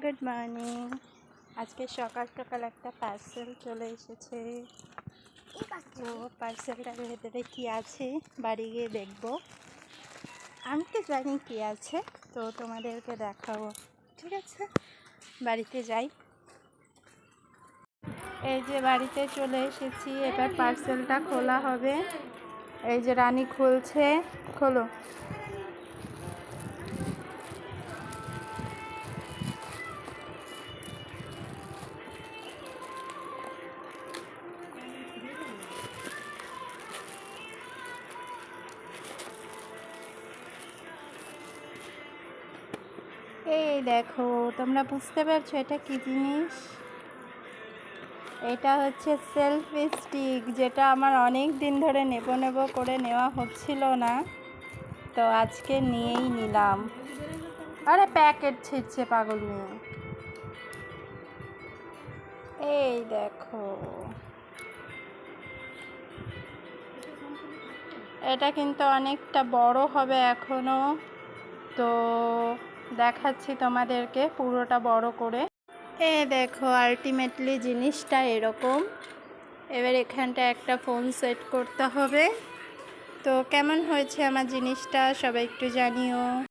Good morning. আজকে সকাল সকাল একটা পার্সেল চলে এসেছে। তো পার্সেলটার ভেতরে কী আছে বাড়ি গিয়ে দেখবো। আমি তো জানি কী আছে, তো তোমাদেরকে দেখাবো। ঠিক আছে, বাড়িতে যাই। এই যে বাড়িতে চলে এসেছি, এবার পার্সেলটা খোলা হবে। এই যে রানী খুলছে, খোলো। এই দেখো, তোমরা বুঝতে পারছো এটা কি জিনিস? এটা হচ্ছে সেলফি স্টিক, যেটা আমার অনেক দিন ধরে নেব করে নেওয়া হচ্ছিল না, তো আজকে নিয়েই নিলাম। আরে প্যাকেট ছিঁড়ছে পাগল মেয়ে। এই দেখো, এটা কিন্তু অনেকটা বড় হবে এখনো, তো দেখাচ্ছি তোমাদেরকে পুরোটা বড় করে। দেখো, আলটিমেটলি জিনিসটা এরকম। এবার এখানটা একটা ফোন সেট করতে হবে। তো কেমন হয়েছে আমার জিনিসটা সবাই একটু জানিও।